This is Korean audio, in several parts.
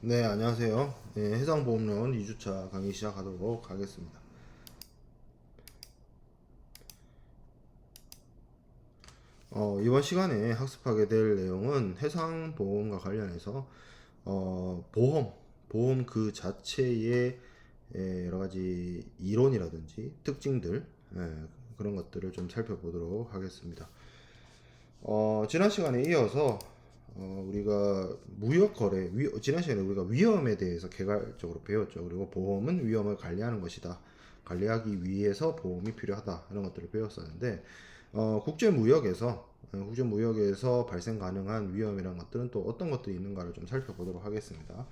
네, 안녕하세요. 네, 해상보험론 2주차 강의 시작하도록 하겠습니다. 이번 시간에 학습하게 될 내용은 해상보험과 관련해서 보험 그 자체의 여러 가지 이론이라든지 특징들, 그런 것들을 좀 살펴보도록 하겠습니다. 지난 시간에 이어서 우리가 지난 시간에 우리가 위험에 대해서 개괄적으로 배웠죠. 그리고 보험은 위험을 관리하는 것이다. 관리하기 위해서 보험이 필요하다. 이런 것들을 배웠었는데, 국제무역에서 발생 가능한 위험이라는 것들은 또 어떤 것들이 있는가를 좀 살펴보도록 하겠습니다.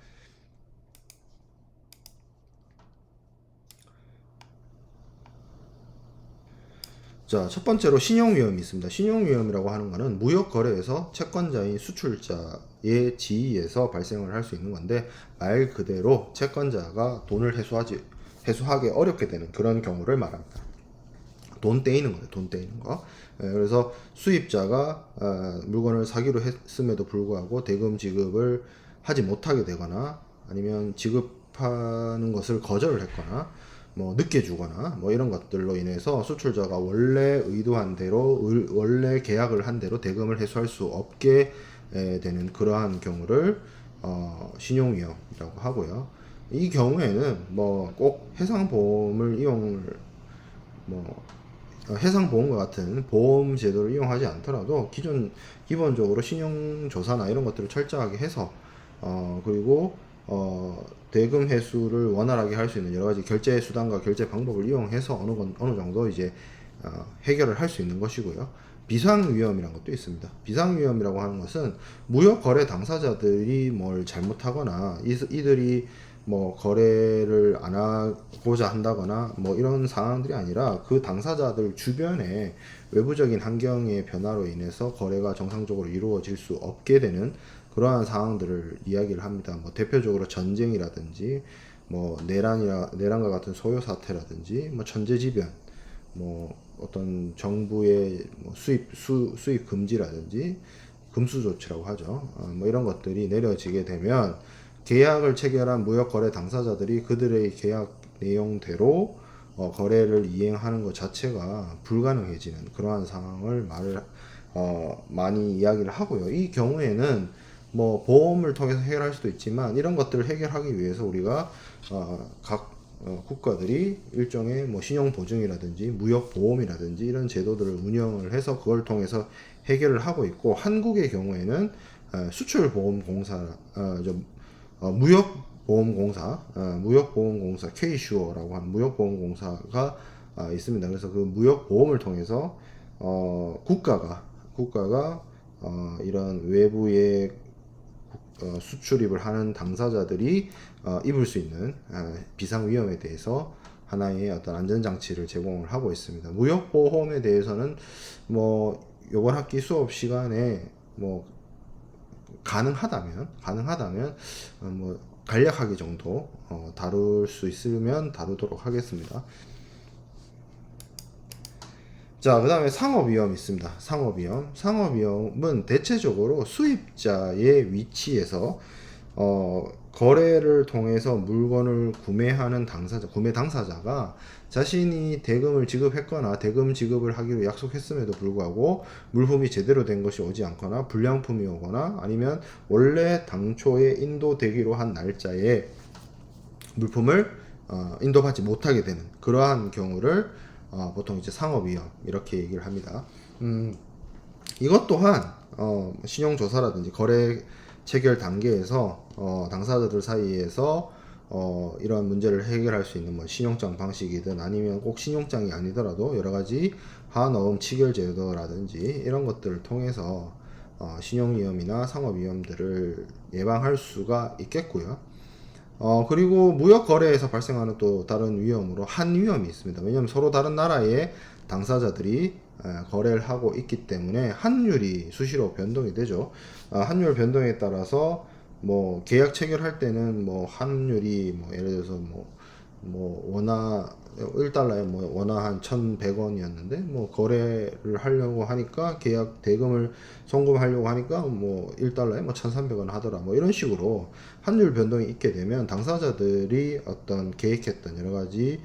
자, 첫 번째로 신용위험이 있습니다. 신용위험이라고 하는 것은 무역거래에서 채권자인 수출자의 지위에서 발생을 할 수 있는 건데, 말 그대로 채권자가 돈을 회수하기 어렵게 되는 그런 경우를 말합니다. 돈 떼이는 거예요. 돈 떼이는 거. 그래서 수입자가 물건을 사기로 했음에도 불구하고 대금 지급을 하지 못하게 되거나, 아니면 지급하는 것을 거절을 했거나, 뭐 늦게 주거나 뭐 이런 것들로 인해서 수출자가 원래 의도한 대로, 원래 계약을 한 대로 대금을 회수할 수 없게 되는 그러한 경우를 신용위험이라고 하고요. 이 경우에는 뭐 꼭 해상보험을 이용을 뭐 해상보험과 같은 보험 제도를 이용하지 않더라도 기본적으로 신용조사나 이런 것들을 철저하게 해서 그리고 대금 회수를 원활하게 할 수 있는 여러 가지 결제 수단과 결제 방법을 이용해서 어느 정도 이제 해결을 할 수 있는 것이고요. 비상위험이라는 것도 있습니다. 비상위험이라고 하는 것은 무역 거래 당사자들이 뭘 잘못하거나 이들이 뭐 거래를 안 하고자 한다거나 뭐 이런 상황들이 아니라, 그 당사자들 주변에 외부적인 환경의 변화로 인해서 거래가 정상적으로 이루어질 수 없게 되는 그러한 상황들을 이야기를 합니다. 뭐 대표적으로 전쟁이라든지, 뭐 내란과 같은 소요 사태라든지, 뭐 천재지변, 뭐 어떤 정부의 뭐 수입 금지라든지 금수 조치라고 하죠. 뭐 이런 것들이 내려지게 되면 계약을 체결한 무역거래 당사자들이 그들의 계약 내용대로 거래를 이행하는 것 자체가 불가능해지는 그러한 상황을 많이 이야기를 하고요. 이 경우에는 뭐 보험을 통해서 해결할 수도 있지만, 이런 것들을 해결하기 위해서 우리가 각 국가들이 일종의 뭐 신용 보증이라든지 무역 보험이라든지 이런 제도들을 운영을 해서 그걸 통해서 해결을 하고 있고, 한국의 경우에는 수출보험공사, 무역보험공사 K슈어라고 하는 무역보험공사가 있습니다. 그래서 그 무역보험을 통해서 국가가 이런 외부의 수출입을 하는 당사자들이 입을 수 있는 비상 위험에 대해서 하나의 어떤 안전장치를 제공을 하고 있습니다. 무역보험에 대해서는 뭐 이번 학기 수업 시간에 뭐 가능하다면 뭐 간략하게 정도 다룰 수 있으면 다루도록 하겠습니다. 자, 그 다음에 상업위험이 있습니다. 상업위험은 대체적으로 수입자의 위치에서 거래를 통해서 물건을 구매 당사자가 자신이 대금을 지급했거나 대금 지급을 하기로 약속했음에도 불구하고 물품이 제대로 된 것이 오지 않거나 불량품이 오거나, 아니면 원래 당초에 인도되기로 한 날짜에 물품을 인도받지 못하게 되는 그러한 경우를 보통 이제 상업위험 이렇게 얘기를 합니다. 이것 또한 신용조사라든지 거래 체결 단계에서 당사자들 사이에서 이러한 문제를 해결할 수 있는 뭐 신용장 방식이든, 아니면 꼭 신용장이 아니더라도 여러 가지 하나음 치결 제도라든지 이런 것들을 통해서 신용위험이나 상업위험들을 예방할 수가 있겠고요. 그리고 무역 거래에서 발생하는 또 다른 위험으로 한위험이 있습니다. 왜냐하면 서로 다른 나라의 당사자들이 거래를 하고 있기 때문에 환율이 수시로 변동이 되죠. 환율 변동에 따라서 뭐 계약 체결할 때는 뭐 환율이 뭐 예를 들어서 뭐 뭐 원화 1달러에 뭐 원화 한 1,100원이었는데 뭐 거래를 하려고 하니까 계약 대금을 송금하려고 하니까 뭐 1달러에 뭐 1,300원 하더라 뭐 이런 식으로 환율 변동이 있게 되면 당사자들이 어떤 계획했던 여러 가지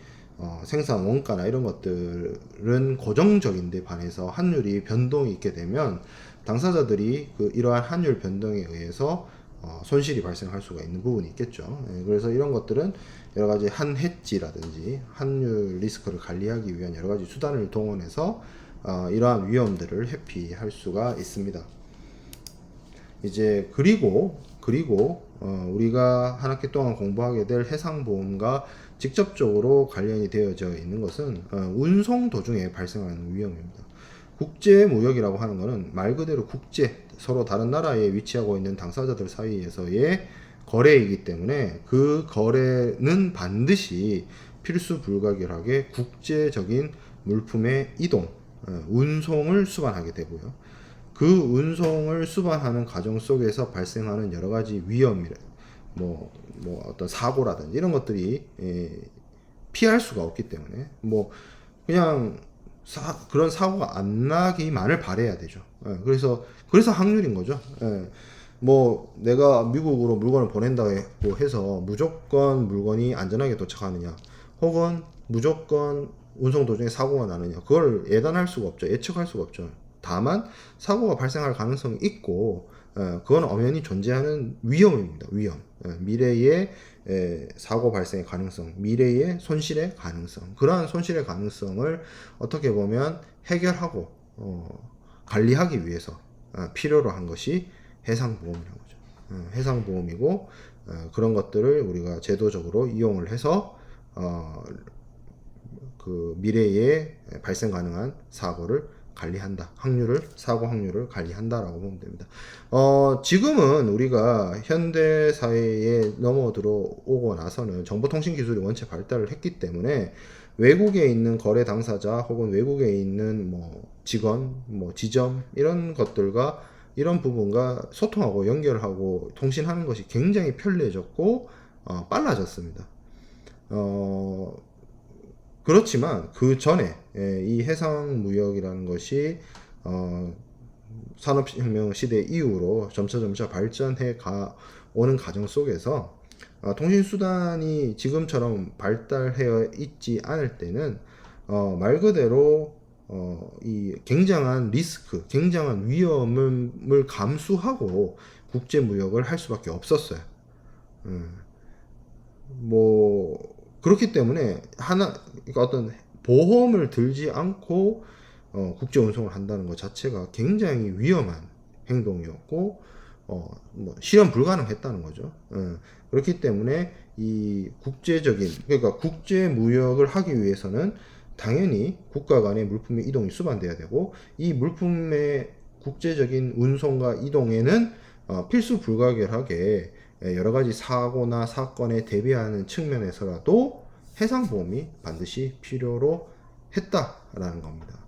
생산 원가나 이런 것들은 고정적인데 반해서 환율이 변동이 있게 되면 당사자들이 그 이러한 환율 변동에 의해서 손실이 발생할 수가 있는 부분이 있겠죠. 예, 그래서 이런 것들은 여러 가지 한 해지라든지 환율 리스크를 관리하기 위한 여러 가지 수단을 동원해서 이러한 위험들을 회피할 수가 있습니다. 이제 그리고 우리가 한 학기 동안 공부하게 될 해상보험과 직접적으로 관련이 되어져 있는 것은 운송 도중에 발생하는 위험입니다. 국제무역이라고 하는 것은 말 그대로 국제, 서로 다른 나라에 위치하고 있는 당사자들 사이에서의 거래이기 때문에 그 거래는 반드시 필수 불가결하게 국제적인 물품의 이동, 운송을 수반하게 되고요. 그 운송을 수반하는 과정 속에서 발생하는 여러 가지 위험, 뭐 어떤 사고라든지 이런 것들이 피할 수가 없기 때문에 그냥 그런 사고가 안 나기만을 바라야 되죠. 그래서 확률인 거죠. 뭐 내가 미국으로 물건을 보낸다고 해서 무조건 물건이 안전하게 도착하느냐, 혹은 무조건 운송 도중에 사고가 나느냐, 그걸 예단할 수가 없죠. 예측할 수가 없죠. 다만 사고가 발생할 가능성이 있고 그건 엄연히 존재하는 위험입니다. 위험. 미래의 사고 발생의 가능성, 미래의 손실의 가능성, 그러한 손실의 가능성을 어떻게 보면 해결하고 관리하기 위해서 필요로 한 것이 해상보험이라고 하죠. 해상보험이고 그런 것들을 우리가 제도적으로 이용을 해서 그 미래에 발생 가능한 사고를 관리한다. 사고 확률을 관리한다라고 보면 됩니다. 지금은 우리가 현대 사회에 넘어 들어오고 나서는 정보통신 기술이 원체 발달을 했기 때문에 외국에 있는 거래 당사자 혹은 외국에 있는 뭐 직원, 뭐 지점 이런 것들과 이런 부분과 소통하고 연결하고 통신하는 것이 굉장히 편리해졌고 빨라졌습니다. 그렇지만 그 전에 이 해상무역이라는 것이 산업혁명 시대 이후로 점차 발전해 오는 과정 속에서 통신수단이 지금처럼 발달해 있지 않을 때는 말 그대로 이 굉장한 리스크, 굉장한 위험을 감수하고 국제무역을 할 수밖에 없었어요. 그렇기 때문에 그러니까 어떤 보험을 들지 않고 국제 운송을 한다는 것 자체가 굉장히 위험한 행동이었고 실현 불가능했다는 거죠. 그렇기 때문에 이 그러니까 국제 무역을 하기 위해서는 당연히 국가 간의 물품의 이동이 수반돼야 되고, 이 물품의 국제적인 운송과 이동에는 필수 불가결하게 여러 가지 사고나 사건에 대비하는 측면에서라도 해상보험이 반드시 필요로 했다라는 겁니다.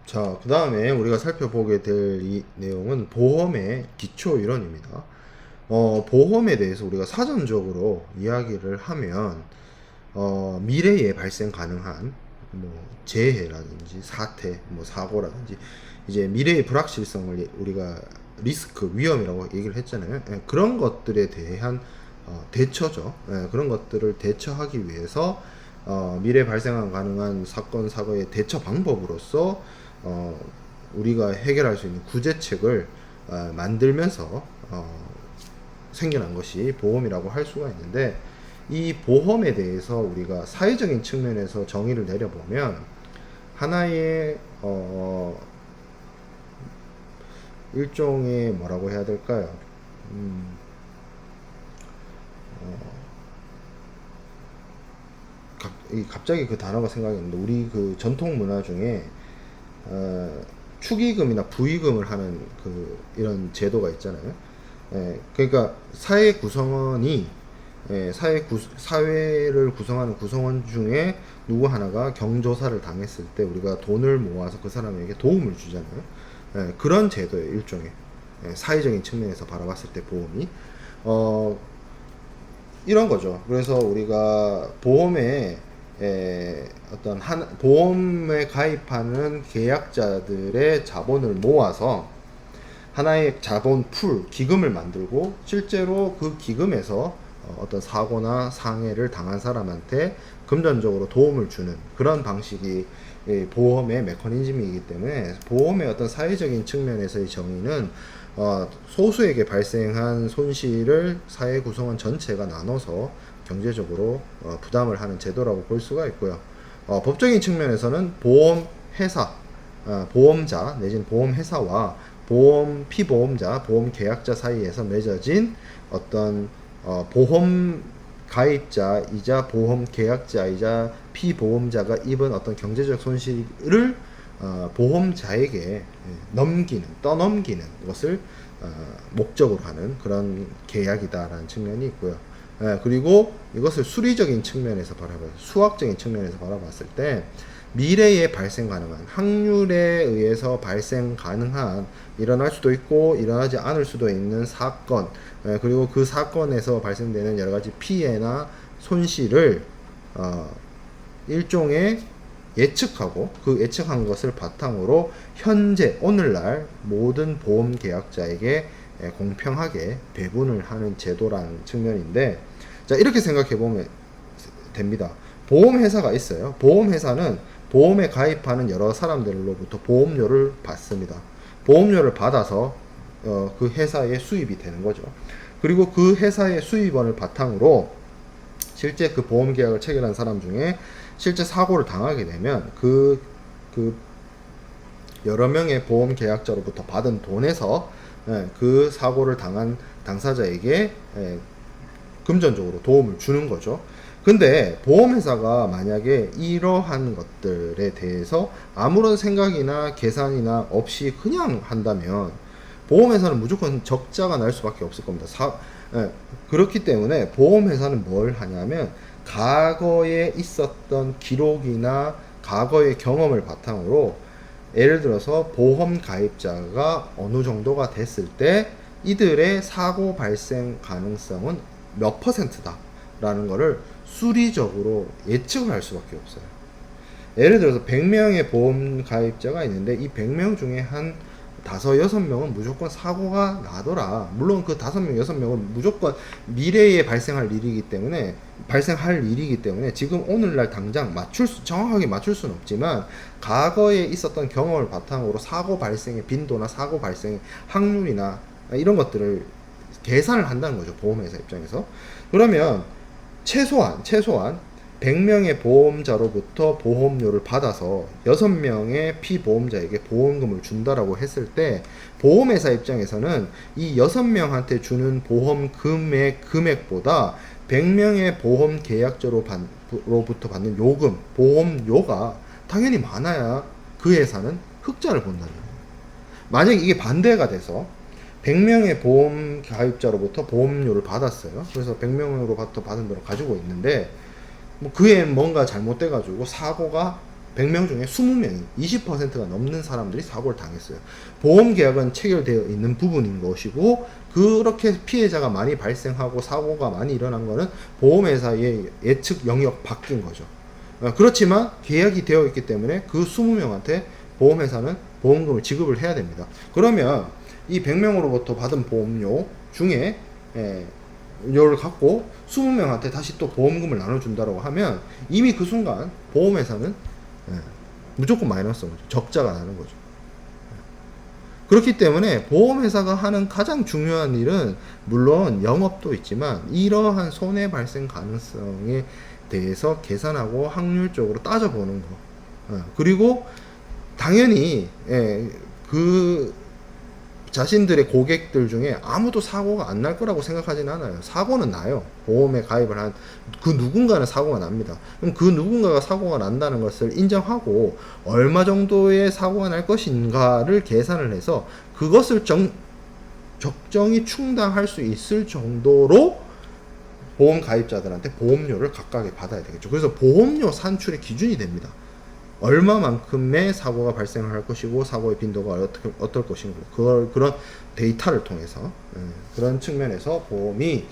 자, 그 다음에 우리가 살펴보게 될 이 내용은 보험의 기초 이론입니다. 보험에 대해서 우리가 사전적으로 이야기를 하면 미래에 발생 가능한 재해라든지 사태, 사고라든지 이제 미래의 불확실성을 우리가 리스크, 위험이라고 얘기를 했잖아요. 그런 것들에 대한 대처죠. 그런 것들을 대처하기 위해서 미래에 발생 가능한 사건, 사고의 대처 방법으로서 우리가 해결할 수 있는 구제책을 만들면서 생겨난 것이 보험이라고 할 수가 있는데, 이 보험에 대해서 우리가 사회적인 측면에서 정의를 내려보면 하나의 일종의 뭐라고 해야 될까요? 갑자기 그 단어가 생각이 나는데, 우리 그 전통 문화 중에 축의금이나 부의금을 하는 이런 제도가 있잖아요. 그러니까 사회 구성원이 사회를 구성하는 구성원 중에 누구 하나가 경조사를 당했을 때 우리가 돈을 모아서 그 사람에게 도움을 주잖아요. 그런 제도예요, 일종의. 사회적인 측면에서 바라봤을 때 보험이 이런 거죠. 그래서 우리가 보험에 어떤 보험에 가입하는 계약자들의 자본을 모아서 하나의 자본 풀 기금을 만들고 실제로 그 기금에서 어떤 사고나 상해를 당한 사람한테 금전적으로 도움을 주는 그런 방식이 보험의 메커니즘이기 때문에 보험의 어떤 사회적인 측면에서의 정의는 소수에게 발생한 손실을 사회 구성원 전체가 나눠서 경제적으로 부담을 하는 제도라고 볼 수가 있고요. 법적인 측면에서는 보험회사, 보험자 내지는 보험회사와 보험 피보험자, 보험 계약자 사이에서 맺어진 어떤 보험 가입자이자 보험 계약자이자 피보험자가 입은 어떤 경제적 손실을 보험자에게 떠넘기는 것을 목적으로 하는 그런 계약이다라는 측면이 있고요. 그리고 이것을 수리적인 측면에서 수학적인 측면에서 바라봤을 때 미래에 발생 가능한 확률에 의해서 발생 가능한 일어날 수도 있고 일어나지 않을 수도 있는 사건 그리고 그 사건에서 발생되는 여러 가지 피해나 손실을 일종의 예측하고 그 예측한 것을 바탕으로 현재 오늘날 모든 보험 계약자에게 공평하게 배분을 하는 제도라는 측면인데 자 이렇게 생각해 보면 됩니다. 보험회사가 있어요. 보험회사는 보험에 가입하는 여러 사람들로부터 보험료를 받습니다. 보험료를 받아서 그 회사의 수입이 되는 거죠. 그리고 그 회사의 수입원을 바탕으로 실제 그 보험 계약을 체결한 사람 중에 실제 사고를 당하게 되면 그 여러 명의 보험 계약자로부터 받은 돈에서 그 사고를 당한 당사자에게 금전적으로 도움을 주는 거죠. 근데 보험회사가 만약에 이러한 것들에 대해서 아무런 생각이나 계산이나 없이 그냥 한다면 보험회사는 무조건 적자가 날 수밖에 없을 겁니다. 그렇기 때문에 보험회사는 뭘 하냐면 과거에 있었던 기록이나 과거의 경험을 바탕으로 예를 들어서 보험 가입자가 어느 정도가 됐을 때 이들의 사고 발생 가능성은 몇 %다 라는 거를 수리적으로 예측을 할 수밖에 없어요. 예를 들어서 100명의 보험 가입자가 있는데 이 100명 중에 한 5-6명은 무조건 사고가 나더라. 물론 그 5명, 6명은 무조건 미래에 발생할 일이기 때문에 지금 오늘날 당장 정확하게 맞출 수는 없지만 과거에 있었던 경험을 바탕으로 사고 발생의 빈도나 사고 발생의 확률이나 이런 것들을 계산을 한다는 거죠. 보험회사 입장에서. 그러면 최소한 100명의 보험자로부터 보험료를 받아서 6명의 피보험자에게 보험금을 준다라고 했을 때 보험회사 입장에서는 이 6명한테 주는 보험금의 금액보다 100명의 보험 계약자로부터 받는 요금, 보험료가 당연히 많아야 그 회사는 흑자를 본다는 거예요. 만약에 이게 반대가 돼서 100명의 보험 가입자로부터 보험료를 받았어요. 그래서 100명으로부터 받은 돈을 가지고 있는데 그에 뭔가 잘못돼가지고 사고가 100명 중에 20명이 20%가 넘는 사람들이 사고를 당했어요. 보험 계약은 체결되어 있는 부분인 것이고 그렇게 피해자가 많이 발생하고 사고가 많이 일어난 거는 보험회사의 예측 영역 밖인 거죠. 그렇지만 계약이 되어 있기 때문에 그 20명한테 보험회사는 보험금을 지급을 해야 됩니다. 그러면 이 100명으로부터 받은 보험료 중에 료를 갖고 20명한테 다시 또 보험금을 나눠준다고 하면 이미 그 순간 보험회사는 무조건 마이너스 거죠. 적자가 나는 거죠. 그렇기 때문에 보험회사가 하는 가장 중요한 일은 물론 영업도 있지만 이러한 손해 발생 가능성에 대해서 계산하고 확률적으로 따져보는 거. 그리고 당연히 그 자신들의 고객들 중에 아무도 사고가 안 날 거라고 생각하진 않아요. 사고는 나요. 보험에 가입을 한 그 누군가는 사고가 납니다. 그럼 그 누군가가 사고가 난다는 것을 인정하고 얼마 정도의 사고가 날 것인가를 계산을 해서 그것을 적정히 충당할 수 있을 정도로 보험 가입자들한테 보험료를 각각에 받아야 되겠죠. 그래서 보험료 산출의 기준이 됩니다. 얼마만큼의 사고가 발생을 할 것이고 사고의 빈도가 어떨 것인가 그런 데이터를 통해서 그런 측면에서 보험이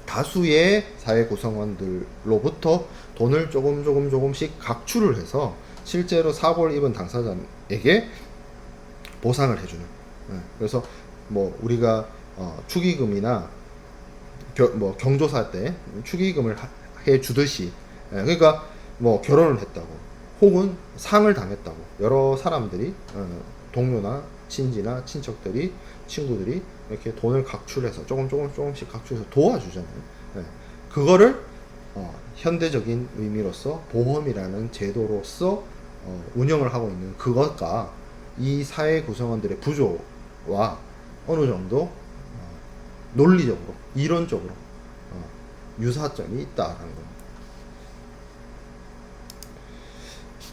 다수의 사회 구성원들로부터 돈을 조금씩 각출을 해서 실제로 사고를 입은 당사자에게 보상을 해주는. 그래서 뭐 우리가 축의금이나 뭐 경조사 때 축의금을 해 주듯이, 그러니까 뭐 결혼을 했다고 혹은 상을 당했다고 여러 사람들이 동료나 친지나 친척들이 친구들이 이렇게 돈을 각출해서 조금씩 각출해서 도와주잖아요. 그거를 현대적인 의미로서 보험이라는 제도로서 운영을 하고 있는 그것과 이 사회 구성원들의 부조와 어느 정도 논리적으로 이론적으로 유사점이 있다라는 겁니다.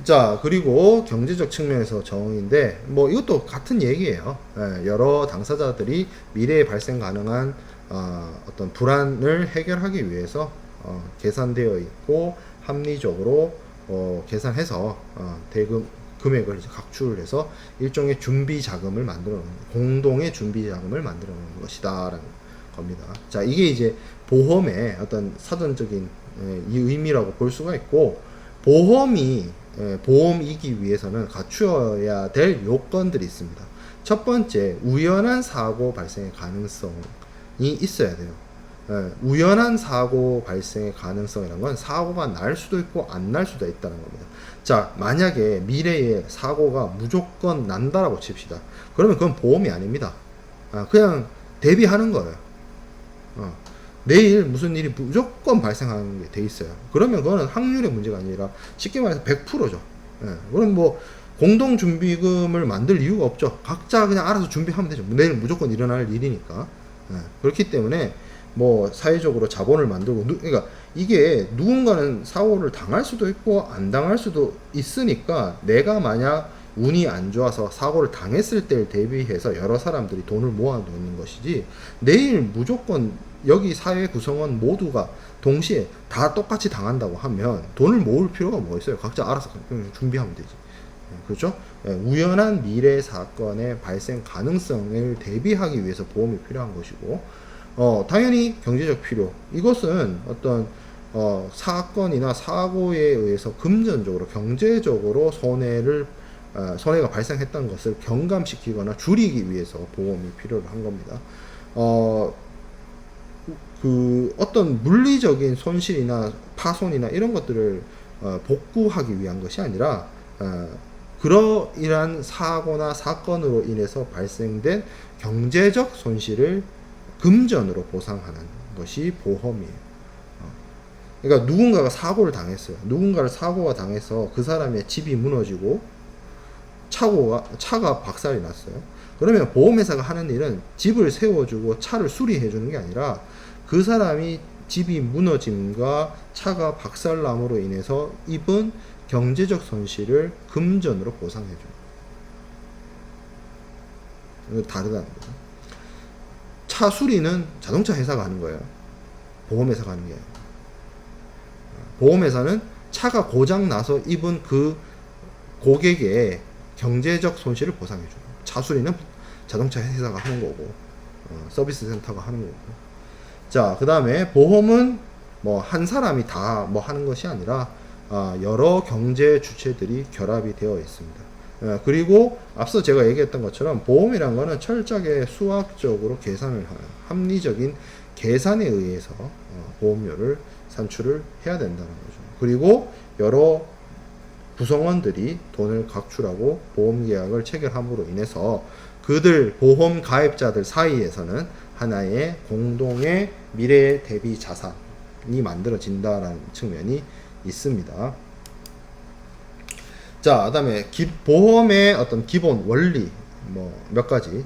자, 그리고 경제적 측면에서 정의인데 뭐 이것도 같은 얘기예요. 여러 당사자들이 미래에 발생 가능한 어떤 불안을 해결하기 위해서 계산되어 있고 합리적으로 계산해서 대금 금액을 이제 각출을 해서 일종의 준비 자금을 만들어 놓는, 공동의 준비 자금을 만들어 놓는 것이다라는 겁니다. 자, 이게 이제 보험의 어떤 사전적인 이 의미라고 볼 수가 있고, 보험이기 위해서는 갖추어야 될 요건들이 있습니다. 첫 번째, 우연한 사고 발생의 가능성이 있어야 돼요. 우연한 사고 발생의 가능성이란 건 사고가 날 수도 있고 안 날 수도 있다는 겁니다. 자, 만약에 미래에 사고가 무조건 난다라고 칩시다. 그러면 그건 보험이 아닙니다. 그냥 대비하는 거예요. 내일 무슨 일이 무조건 발생하는 게 돼 있어요. 그러면 그거는 확률의 문제가 아니라 쉽게 말해서 100%죠. 그럼 뭐 공동준비금을 만들 이유가 없죠. 각자 그냥 알아서 준비하면 되죠. 내일 무조건 일어날 일이니까. 그렇기 때문에 뭐 사회적으로 자본을 만들고, 그러니까 이게 누군가는 사고를 당할 수도 있고 안 당할 수도 있으니까, 내가 만약 운이 안 좋아서 사고를 당했을 때를 대비해서 여러 사람들이 돈을 모아 놓는 것이지, 내일 무조건 여기 사회 구성원 모두가 동시에 다 똑같이 당한다고 하면 돈을 모을 필요가 뭐 있어요. 각자 알아서 그냥 준비하면 되지. 그렇죠? 우연한 미래 사건의 발생 가능성을 대비하기 위해서 보험이 필요한 것이고, 당연히 경제적 필요. 이것은 어떤 사건이나 사고에 의해서 금전적으로 경제적으로 손해가 발생했던 것을 경감시키거나 줄이기 위해서 보험이 필요로 한 겁니다. 어떤 물리적인 손실이나 파손이나 이런 것들을 복구하기 위한 것이 아니라, 그러이러한 사고나 사건으로 인해서 발생된 경제적 손실을 금전으로 보상하는 것이 보험이에요. 그러니까 누군가가 사고를 당했어요. 누군가를 사고가 당해서 그 사람의 집이 무너지고 차가 박살이 났어요. 그러면 보험회사가 하는 일은 집을 세워주고 차를 수리해주는 게 아니라, 그 사람이 집이 무너짐과 차가 박살남으로 인해서 입은 경제적 손실을 금전으로 보상해줘요. 다르다는 거죠. 차 수리는 자동차 회사가 하는 거예요. 보험회사가 하는 게 아니에요. 보험회사는 차가 고장 나서 입은 그 고객의 경제적 손실을 보상해줘요. 차 수리는 자동차 회사가 하는 거고, 서비스 센터가 하는 거고. 자, 그 다음에 보험은 뭐 한 사람이 다 뭐 하는 것이 아니라 여러 경제 주체들이 결합이 되어 있습니다. 그리고 앞서 제가 얘기했던 것처럼 보험이란 거는 철저하게 수학적으로 계산을 하는, 합리적인 계산에 의해서 보험료를 산출을 해야 된다는 거죠. 그리고 여러 구성원들이 돈을 각출하고 보험 계약을 체결함으로 인해서 그들 보험 가입자들 사이에서는 하나의 공동의 미래 대비 자산이 만들어진다라는 측면이 있습니다. 자, 그다음에 보험의 어떤 기본 원리 몇 가지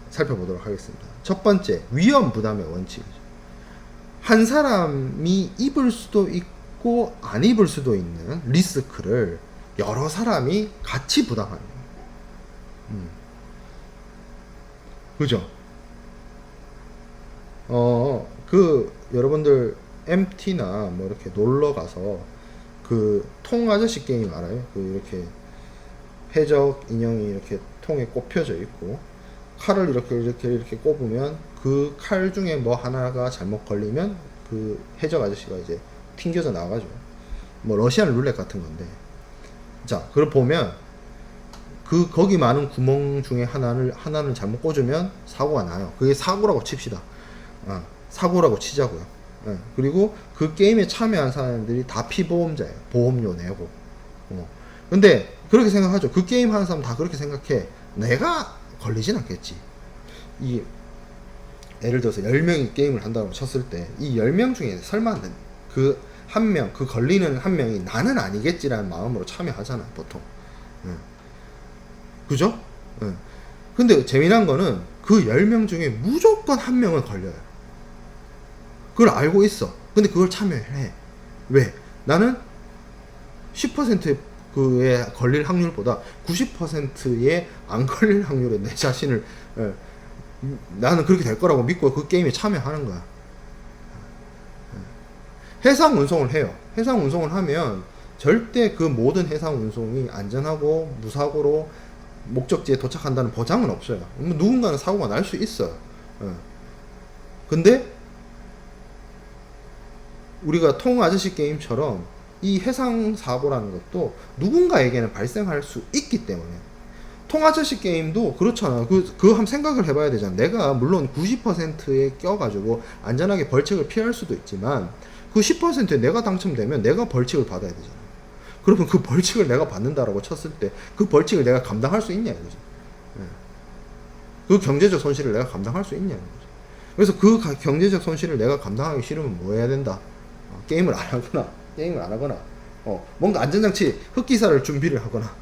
살펴보도록 하겠습니다. 첫 번째, 위험 부담의 원칙이죠. 한 사람이 입을 수도 있고 안 입을 수도 있는 리스크를 여러 사람이 같이 부담하는 거예요. 그죠? 여러분들 MT나 뭐 이렇게 놀러 가서 그 통 아저씨 게임 알아요? 그 이렇게 해적 인형이 이렇게 통에 꼽혀져 있고 칼을 이렇게 꼽으면 그 칼 중에 뭐 하나가 잘못 걸리면 그 해적 아저씨가 이제 튕겨져 나가죠. 뭐 러시안 룰렛 같은 건데. 자, 그걸 보면 그 거기 많은 구멍 중에 하나를 잘못 꽂으면 사고가 나요. 그게 사고라고 칩시다. 사고라고 치자고요. 그리고 그 게임에 참여한 사람들이 다 피보험자예요. 보험료 내고. 근데 그렇게 생각하죠. 그 게임 하는 사람 다 그렇게 생각해. 내가 걸리진 않겠지. 이 예를 들어서 10명이 게임을 한다고 쳤을 때 이 10명 중에 설마 그 한 명, 그 걸리는 한 명이 나는 아니겠지라는 마음으로 참여하잖아, 보통. 그죠? 근데 재미난 거는 그 10명 중에 무조건 한 명은 걸려요. 그걸 알고 있어. 근데 그걸 참여해. 왜? 나는 10% 그에 걸릴 확률보다 90%의 안 걸릴 확률에 내 자신을 나는 그렇게 될 거라고 믿고 그 게임에 참여하는 거야. 해상 운송을 해요. 해상 운송을 하면 절대 그 모든 해상 운송이 안전하고 무사고로 목적지에 도착한다는 보장은 없어요. 누군가는 사고가 날 수 있어요. 근데 우리가 통 아저씨 게임처럼 이 해상 사고라는 것도 누군가에게는 발생할 수 있기 때문에 통 아저씨 게임도 그렇잖아. 그거 한번 생각을 해봐야 되잖아. 내가 물론 90%에 껴가지고 안전하게 벌칙을 피할 수도 있지만 그 10%에 내가 당첨되면 내가 벌칙을 받아야 되잖아. 그러면 그 벌칙을 내가 받는다라고 쳤을 때 그 벌칙을 내가 감당할 수 있냐 이거지. 그 경제적 손실을 내가 감당할 수 있냐 이거지. 그래서 그 경제적 손실을 내가 감당하기 싫으면 뭐 해야 된다? 게임을 안 하거나 뭔가 안전장치 흑기사를 준비를 하거나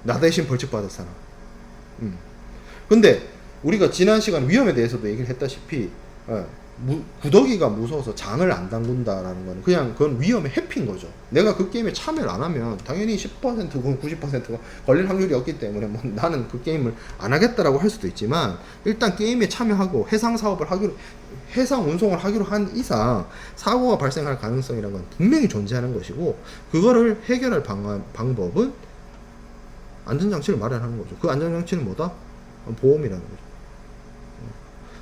나 대신 벌칙 받을 사람. 근데 우리가 지난 시간 위험에 대해서도 얘기를 했다시피 구더기가 무서워서 장을 안 담근다라는 거는 그냥 그건 위험의 회피인 거죠. 내가 그 게임에 참여를 안 하면 당연히 10%건 90%가 걸릴 확률이 없기 때문에 뭐 나는 그 게임을 안 하겠다라고 할 수도 있지만 일단 게임에 참여하고 해상 운송을 하기로 한 이상 사고가 발생할 가능성이라는 건 분명히 존재하는 것이고 그거를 해결할 방법은 안전장치를 마련하는 거죠. 그 안전장치는 뭐다? 보험이라는 거죠.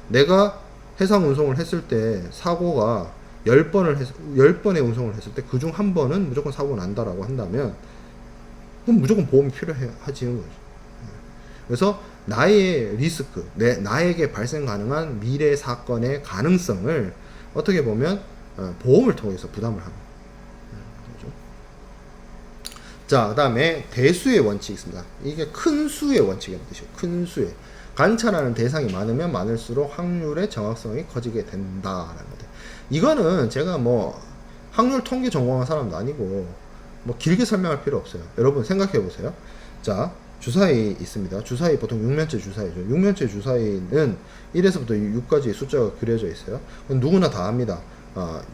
내가 해상 운송을 했을 때 사고가 10번의 운송을 했을 때 그 중 한 번은 무조건 사고가 난다라고 한다면 그럼 무조건 보험이 필요하지는 거죠. 그래서 나의 리스크, 나에게 발생 가능한 미래 사건의 가능성을 어떻게 보면 보험을 통해서 부담을 하는 거죠. 자, 그 다음에 대수의 원칙이 있습니다. 이게 큰 수의 원칙이라는 뜻이에요. 큰 수의. 관찰하는 대상이 많으면 많을수록 확률의 정확성이 커지게 된다라는 거죠. 이거는 제가 뭐 확률 통계 전공한 사람도 아니고 뭐 길게 설명할 필요 없어요. 여러분 생각해 보세요. 자, 주사위 있습니다. 주사위 보통 6면체 주사위죠. 6면체 주사위는 1에서부터 6까지의 숫자가 그려져 있어요. 누구나 다 압니다.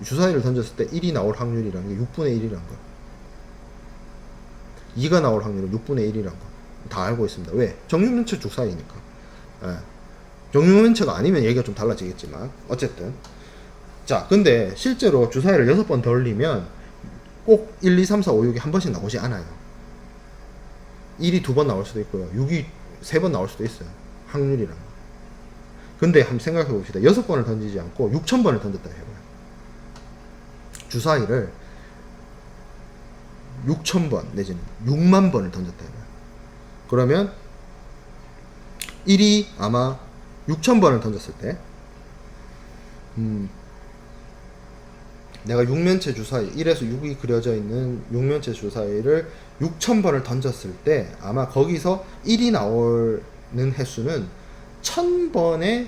주사위를 던졌을 때 1이 나올 확률이라는 게 6분의 1이라는 거. 2가 나올 확률은 6분의 1이라는 거. 다 알고 있습니다. 왜? 정육면체 주사위니까. 정육면체가 아니면 얘기가 좀 달라지겠지만 어쨌든 자, 근데 실제로 주사위를 6번 돌리면 꼭 1, 2, 3, 4, 5, 6이 한 번씩 나오지 않아요. 1이 2번 나올 수도 있고요. 6이 3번 나올 수도 있어요. 확률이란 거. 근데 한번 생각해 봅시다. 6번을 던지지 않고 6,000번을 던졌다 해봐요. 주사위를 6,000번 내지는 6만 번을 던졌다 해봐요. 그러면 1이 아마 6,000번을 던졌을 때 내가 6면체 주사위 1에서 6이 그려져 있는 6면체 주사위를 6,000번을 던졌을 때 아마 거기서 1이 나오는 횟수는 1,000번에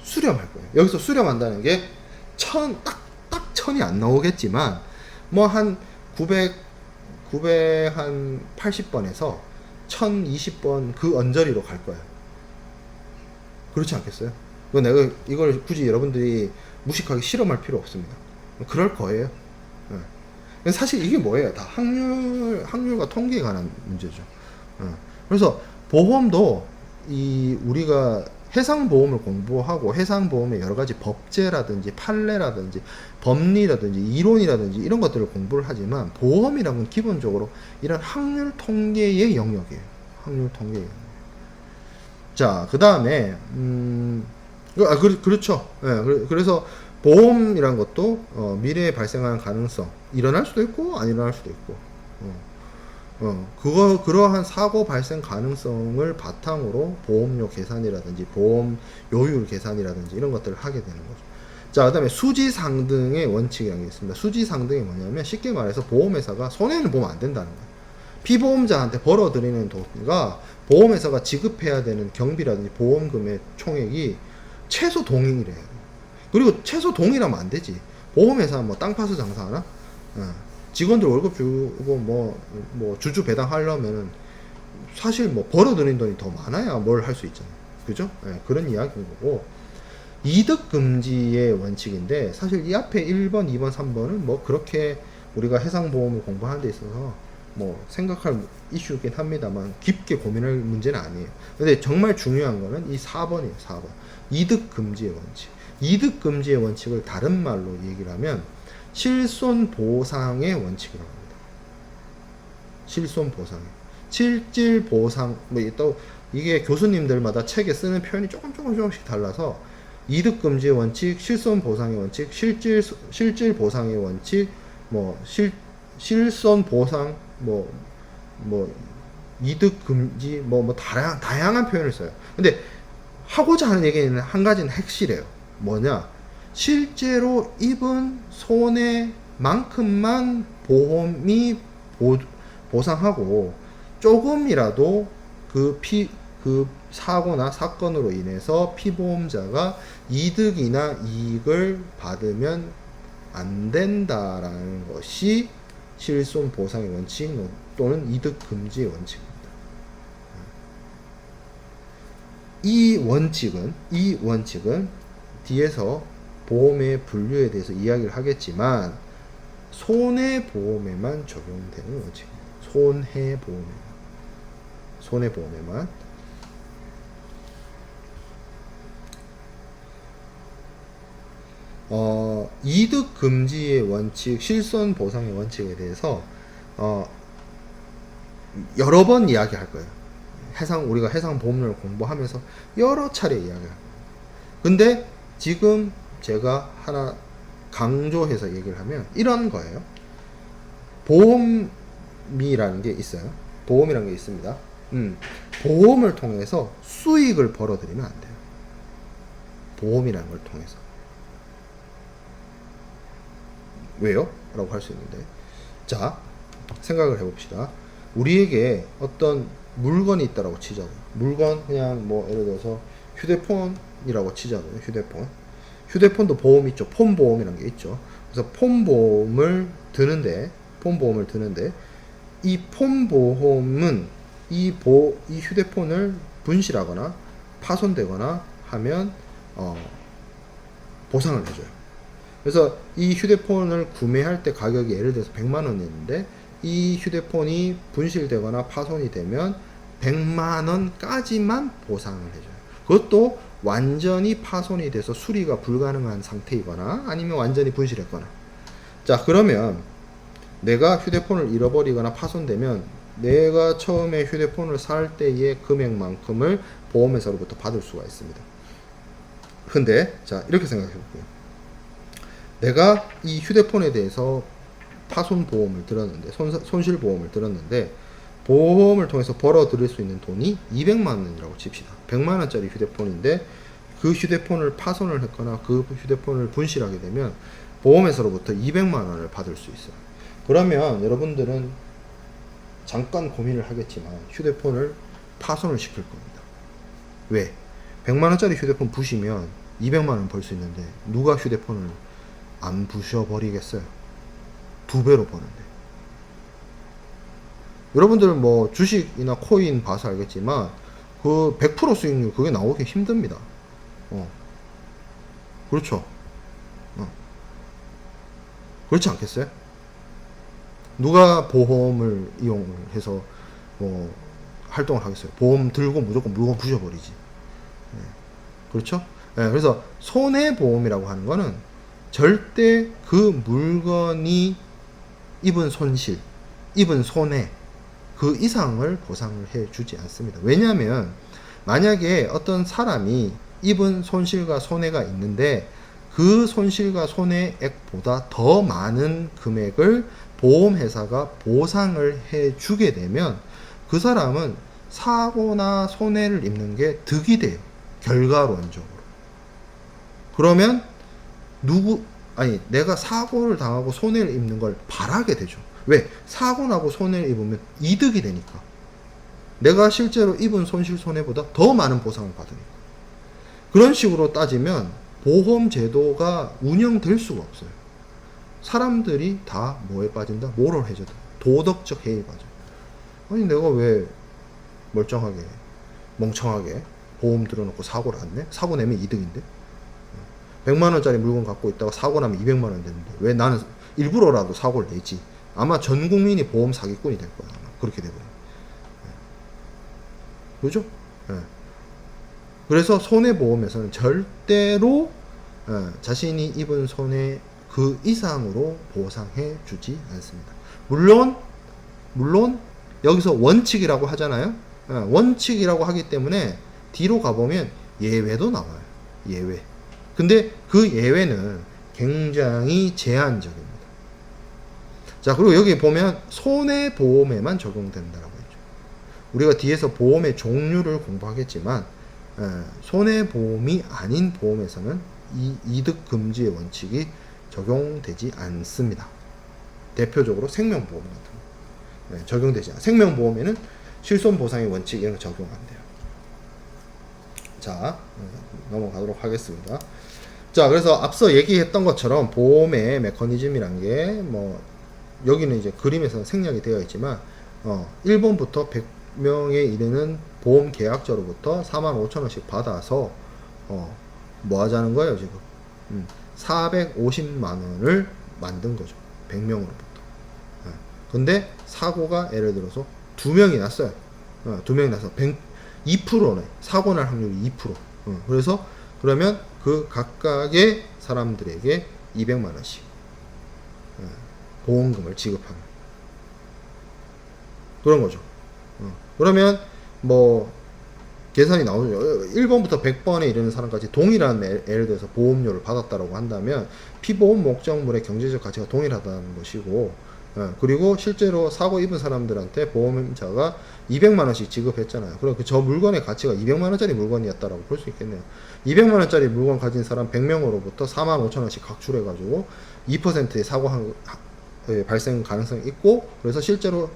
수렴할 거예요. 여기서 수렴한다는 게 딱 1,000이 안 나오겠지만 뭐 한 980번에서 1,020번 그 언저리로 갈 거예요. 그렇지 않겠어요? 내가 이걸 굳이 여러분들이 무식하게 실험할 필요 없습니다. 그럴 거예요. 사실 이게 뭐예요? 다 확률과 통계에 관한 문제죠. 그래서 보험도 우리가 해상보험을 공부하고 해상보험의 여러 가지 법제라든지 판례라든지 법리라든지 이론이라든지 이런 것들을 공부를 하지만 보험이라는 건 기본적으로 이런 확률 통계의 영역이에요. 확률 통계의 영역. 자, 그 다음에 그렇죠. 예, 그래서 보험이란 것도 미래에 발생하는 가능성, 일어날 수도 있고 안 일어날 수도 있고 그러한 사고 발생 가능성을 바탕으로 보험료 계산이라든지 보험 요율 계산이라든지 이런 것들을 하게 되는 거죠. 자, 그 다음에 수지상등의 원칙이라는 게 있습니다. 수지상등이 뭐냐면 쉽게 말해서 보험회사가 손해는 보면 안 된다는 거예요. 피보험자한테 벌어들이는 돈과 보험회사가 지급해야 되는 경비라든지 보험금의 총액이 최소 동일해요. 그리고 최소 동일하면 안 되지. 보험회사 뭐 땅 파서 장사하나? 직원들 월급 주고 뭐 주주 배당하려면은 사실 뭐 벌어들인 돈이 더 많아야 뭘 할 수 있잖아요. 그죠? 그런 이야기인 거고. 이득 금지의 원칙인데 사실 이 앞에 1번, 2번, 3번은 뭐 그렇게 우리가 해상보험을 공부하는 데 있어서 뭐 생각할 이슈긴 합니다만 깊게 고민할 문제는 아니에요. 근데 정말 중요한 거는 이 4번이에요. 4번. 이득 금지의 원칙. 이득 금지의 원칙을 다른 말로 얘기를 하면 실손 보상의 원칙이라고 합니다. 실손 보상의. 실질 보상, 뭐 또 이게 교수님들마다 책에 쓰는 표현이 조금씩 달라서 이득 금지의 원칙, 실손 보상의 원칙, 실질 보상의 원칙, 뭐 실손 보상, 뭐 이득 금지, 다양한 표현을 써요. 근데 하고자 하는 얘기는 한 가지는 핵실해요. 뭐냐? 실제로 입은 손해만큼만 보험이 보상하고 조금이라도 그 사고나 사건으로 인해서 피보험자가 이득이나 이익을 받으면 안 된다라는 것이 실손 보상의 원칙 또는 이득 금지의 원칙입니다. 이 원칙은 뒤에서 보험의 분류에 대해서 이야기를 하겠지만 손해보험에만 적용되는 원칙입니다. 손해보험에만. 이득 금지의 원칙, 실손 보상의 원칙에 대해서 여러 번 이야기할 거예요. 우리가 해상보험료를 공부하면서 여러 차례 이야기할 거예요. 근데 지금 제가 하나 강조해서 얘기를 하면 이런 거예요. 보험이라는 게 있어요. 보험이라는 게 있습니다. 보험을 통해서 수익을 벌어들이면 안 돼요. 보험이라는 걸 통해서. 왜요? 라고 할 수 있는데, 자, 생각을 해봅시다. 우리에게 어떤 물건이 있다라고 치자고요. 물건, 그냥 뭐 예를 들어서 휴대폰이라고 치자고요. 휴대폰도 보험 있죠. 폰보험이라는 게 있죠. 그래서 폰보험을 드는데 이 폰보험은 이 휴대폰을 분실하거나 파손되거나 하면 보상을 해줘요. 그래서 이 휴대폰을 구매할 때 가격이 예를 들어서 100만 원이었는데 이 휴대폰이 분실되거나 파손이 되면 100만 원까지만 보상을 해줘요. 그것도 완전히 파손이 돼서 수리가 불가능한 상태이거나 아니면 완전히 분실했거나. 자, 그러면 내가 휴대폰을 잃어버리거나 파손되면 내가 처음에 휴대폰을 살 때의 금액만큼을 보험회사로부터 받을 수가 있습니다. 근데 자, 이렇게 생각해 볼게요. 내가 이 휴대폰에 대해서 파손보험을 들었는데, 손실보험을 들었는데 보험을 통해서 벌어들일 수 있는 돈이 200만 원이라고 칩시다. 100만 원짜리 휴대폰인데 그 휴대폰을 파손을 했거나 그 휴대폰을 분실하게 되면 보험회사로부터 200만 원을 받을 수 있어요. 그러면 여러분들은 잠깐 고민을 하겠지만 휴대폰을 파손을 시킬 겁니다. 왜? 100만 원짜리 휴대폰 부시면 200만 원 벌 수 있는데 누가 휴대폰을 안 부셔버리겠어요? 2배로 버는데. 여러분들은 뭐 주식이나 코인 봐서 알겠지만 그 100% 수익률 그게 나오기 힘듭니다. 그렇죠. 그렇지 않겠어요? 누가 보험을 이용해서 뭐 활동을 하겠어요? 보험 들고 무조건 물건 부셔버리지. 그렇죠? 예, 그래서 손해보험이라고 하는 거는 절대 그 물건이 입은 손실, 입은 손해 그 이상을 보상을 해주지 않습니다. 왜냐하면 만약에 어떤 사람이 입은 손실과 손해가 있는데 그 손실과 손해액보다 더 많은 금액을 보험회사가 보상을 해주게 되면 그 사람은 사고나 손해를 입는 게 득이 돼요. 결과론적으로. 그러면 내가 사고를 당하고 손해를 입는 걸 바라게 되죠. 왜? 사고 나고 손해를 입으면 이득이 되니까. 내가 실제로 입은 손실 손해보다 더 많은 보상을 받으니까. 그런 식으로 따지면 보험 제도가 운영될 수가 없어요. 사람들이 다 뭐에 빠진다? 모럴 해저드. 도덕적 해이에 빠져. 아니 내가 왜 멀쩡하게 멍청하게 보험 들어놓고 사고를 안 내? 사고 내면 이득인데? 100만원짜리 물건 갖고 있다가 사고 나면 200만원 되는데 왜 나는 일부러라도 사고를 내지? 아마 전 국민이 보험 사기꾼이 될 거야. 아마 그렇게 되거든요. 그죠? 예. 그래서 손해보험에서는 절대로 자신이 입은 손해 그 이상으로 보상해 주지 않습니다. 물론 여기서 원칙이라고 하잖아요. 원칙이라고 하기 때문에 뒤로 가보면 예외도 나와요. 예외. 근데 그 예외는 굉장히 제한적입니다. 자, 그리고 여기 보면 손해보험에만 적용된다라고 했죠. 우리가 뒤에서 보험의 종류를 공부하겠지만 손해보험이 아닌 보험에서는 이 이득금지의 원칙이 적용되지 않습니다. 대표적으로 생명보험 같은 거 적용되지 않아요. 생명보험에는 실손보상의 원칙 이런 거 적용 안 돼요. 자, 넘어가도록 하겠습니다. 자, 그래서 앞서 얘기했던 것처럼 보험의 메커니즘이란 게 뭐 여기는 이제 그림에서는 생략이 되어 있지만 1번부터 100명에 이르는 보험 계약자로부터 45,000원씩 받아서 뭐 하자는 거예요 지금 450만 원을 만든 거죠. 100명으로부터. 근데 사고가 예를 들어서 2명이 났어요. 2명이 나서 2%네. 사고 날 확률이 2%. 그래서 그러면 그 각각의 사람들에게 200만 원씩 보험금을 지급하는 그런 거죠. 그러면 뭐 계산이 나오죠. 1번부터 100번에 이르는 사람까지 동일한 예를 들어서 보험료를 받았다라고 한다면 피보험 목적물의 경제적 가치가 동일하다는 것이고 그리고 실제로 사고 입은 사람들한테 보험자가 200만 원씩 지급했잖아요. 그럼 저 물건의 가치가 200만 원짜리 물건이었다라고 볼 수 있겠네요. 200만 원짜리 물건 가진 사람 100명으로부터 45,000원씩 각출해 가지고 2%의 사고 발생 가능성이 있고 그래서 실제로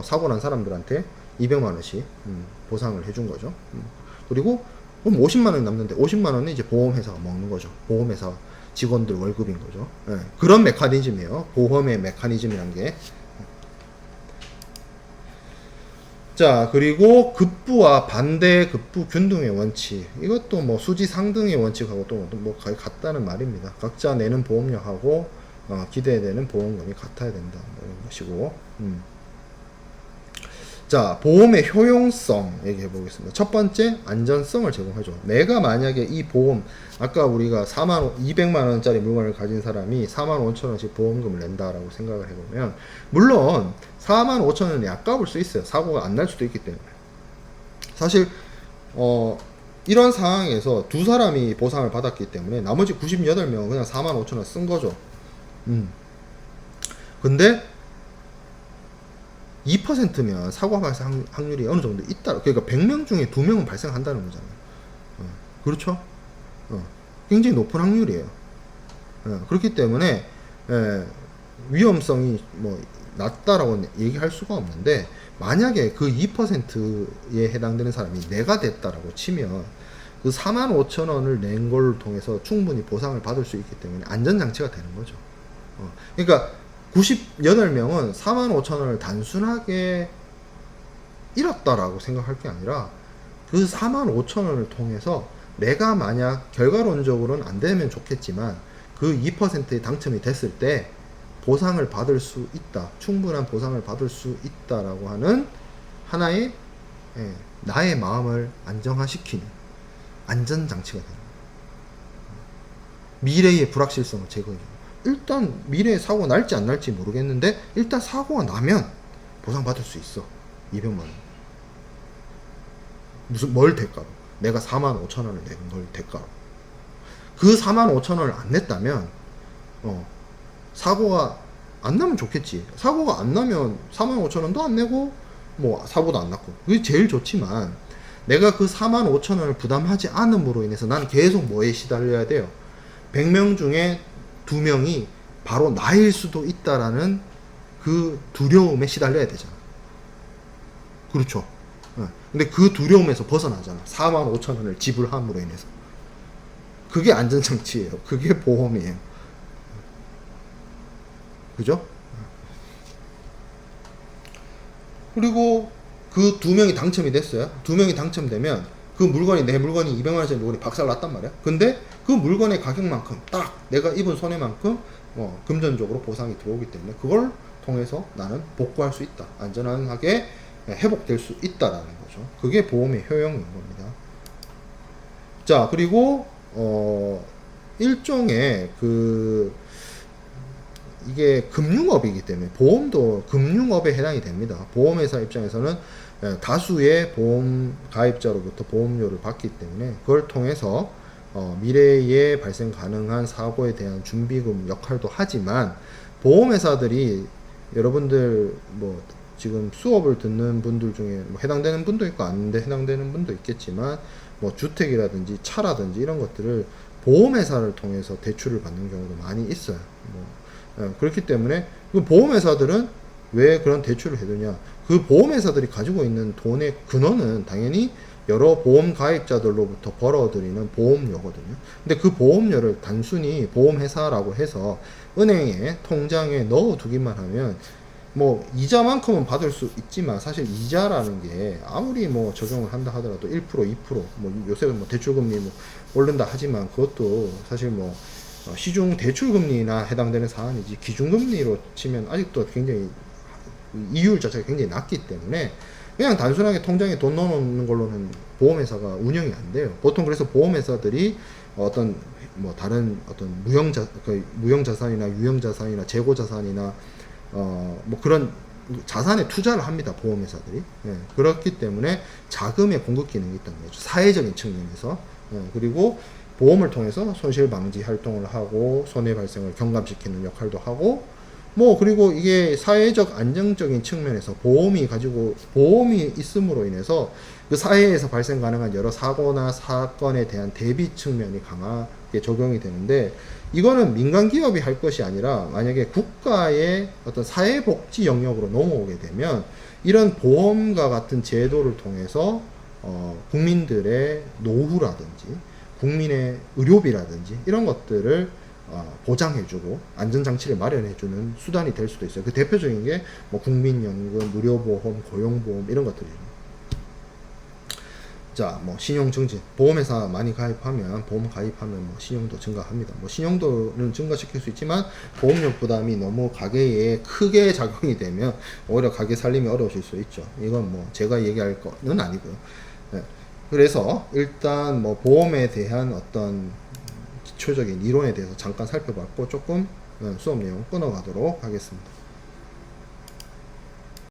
사고 난 사람들한테 200만 원씩 보상을 해준 거죠. 그리고 50만 원이 남는데 50만 원은 이제 보험회사가 먹는 거죠. 보험회사 직원들 월급인 거죠. 그런 메커니즘이에요. 보험의 메커니즘이란 게. 자, 그리고 급부와 반대 급부 균등의 원칙. 이것도 뭐 수지 상등의 원칙하고 또 뭐 거의 같다는 말입니다. 각자 내는 보험료하고 기대되는 보험금이 같아야 된다. 뭐 이런 것이고. 자, 보험의 효용성 얘기해 보겠습니다. 첫 번째, 안전성을 제공해줘. 내가 만약에 이 보험, 아까 우리가 200만 원짜리 물건을 가진 사람이 45,000원씩 보험금을 낸다라고 생각을 해보면, 물론 45,000원이 아까울 수 있어요. 사고가 안 날 수도 있기 때문에. 사실 이런 상황에서 두 사람이 보상을 받았기 때문에 나머지 98명은 그냥 45,000원 쓴 거죠. 근데 2%면 사고 발생 확률이 어느 정도 있다. 그러니까 100명 중에 2명은 발생한다는 거잖아요. 그렇죠? 굉장히 높은 확률이에요. 그렇기 때문에 위험성이 뭐 낮다라고 얘기할 수가 없는데 만약에 그 2%에 해당되는 사람이 내가 됐다라고 치면 그 45,000원을 낸 걸 통해서 충분히 보상을 받을 수 있기 때문에 안전장치가 되는 거죠. 그러니까 98명은 45,000원을 단순하게 잃었다라고 생각할 게 아니라 그 45,000원을 통해서 내가 만약 결과론적으로는 안 되면 좋겠지만 그 2%에 당첨이 됐을 때 보상을 받을 수 있다. 충분한 보상을 받을 수 있다라고 하는 하나의 나의 마음을 안정화시키는 안전장치가 되는 거예요. 미래의 불확실성을 제거해줘요. 일단 미래에 사고가 날지 안 날지 모르겠는데 일단 사고가 나면 보상받을 수 있어. 200만 원. 무슨 뭘 대가로? 내가 45,000원을 내는 걸 대가로. 그 45,000원을 안 냈다면 사고가 안 나면 좋겠지. 사고가 안 나면 45,000원도 안 내고 뭐 사고도 안 났고 그게 제일 좋지만 내가 그 45,000원을 부담하지 않음으로 인해서 난 계속 뭐에 시달려야 돼요. 100명 중에 2명이 바로 나일 수도 있다라는 그 두려움에 시달려야 되잖아. 그렇죠. 근데 그 두려움에서 벗어나잖아. 45,000원을 지불함으로 인해서. 그게 안전장치예요. 그게 보험이에요. 그죠? 그리고 그 2명이 당첨이 됐어요. 2명이 당첨되면 그 물건이 내 물건이 200만원짜리 물건이 박살났단 말이야. 근데 그 물건의 가격만큼 딱 내가 입은 손해만큼 금전적으로 보상이 들어오기 때문에 그걸 통해서 나는 복구할 수 있다. 안전하게 회복될 수 있다라는 거죠. 그게 보험의 효용인 겁니다. 자, 그리고 일종의 이게 금융업이기 때문에 보험도 금융업에 해당이 됩니다. 보험회사 입장에서는 다수의 보험 가입자로부터 보험료를 받기 때문에 그걸 통해서 미래에 발생 가능한 사고에 대한 준비금 역할도 하지만 보험회사들이 여러분들 뭐 지금 수업을 듣는 분들 중에 뭐 해당되는 분도 있고 안 해당되는 분도 있겠지만 뭐 주택이라든지 차라든지 이런 것들을 보험회사를 통해서 대출을 받는 경우도 많이 있어요. 그렇기 때문에 그 보험회사들은 왜 그런 대출을 해두냐? 그 보험회사들이 가지고 있는 돈의 근원은 당연히 여러 보험 가입자들로부터 벌어들이는 보험료거든요. 근데 그 보험료를 단순히 보험회사라고 해서 은행에 통장에 넣어두기만 하면 뭐 이자만큼은 받을 수 있지만 사실 이자라는 게 아무리 뭐 적용을 한다 하더라도 1%, 2%, 뭐 요새는 뭐 대출금리 뭐 오른다 하지만 그것도 사실 뭐 시중 대출금리나 해당되는 사안이지 기준금리로 치면 아직도 굉장히 이율 자체가 굉장히 낮기 때문에 그냥 단순하게 통장에 돈 넣어놓는 걸로는 보험회사가 운영이 안 돼요. 보통 그래서 보험회사들이 어떤 뭐 다른 어떤 무형자산이나 유형자산이나 재고자산이나 뭐 그런 자산에 투자를 합니다. 보험회사들이. 그렇기 때문에 자금의 공급 기능이 있다는 거죠. 사회적인 측면에서. 그리고 보험을 통해서 손실 방지 활동을 하고 손해 발생을 경감시키는 역할도 하고 뭐 그리고 이게 사회적 안정적인 측면에서 보험이 있음으로 인해서 그 사회에서 발생 가능한 여러 사고나 사건에 대한 대비 측면이 강하게 적용이 되는데 이거는 민간 기업이 할 것이 아니라 만약에 국가의 어떤 사회복지 영역으로 넘어오게 되면 이런 보험과 같은 제도를 통해서 국민들의 노후라든지 국민의 의료비라든지 이런 것들을 보장해주고 안전장치를 마련해주는 수단이 될 수도 있어요. 그 대표적인 게 뭐 국민연금, 의료보험, 고용보험 이런 것들이죠. 자, 뭐 신용증진, 보험회사 많이 가입하면 보험 가입하면 뭐 신용도 증가합니다. 뭐 신용도는 증가시킬 수 있지만 보험료 부담이 너무 가계에 크게 작용이 되면 오히려 가계 살림이 어려우실 수 있죠. 이건 뭐 제가 얘기할 거는 아니고요. 네. 그래서 일단 뭐 보험에 대한 어떤 기초적인 이론에 대해서 잠깐 살펴봤고 조금 수업 내용 끊어가도록 하겠습니다.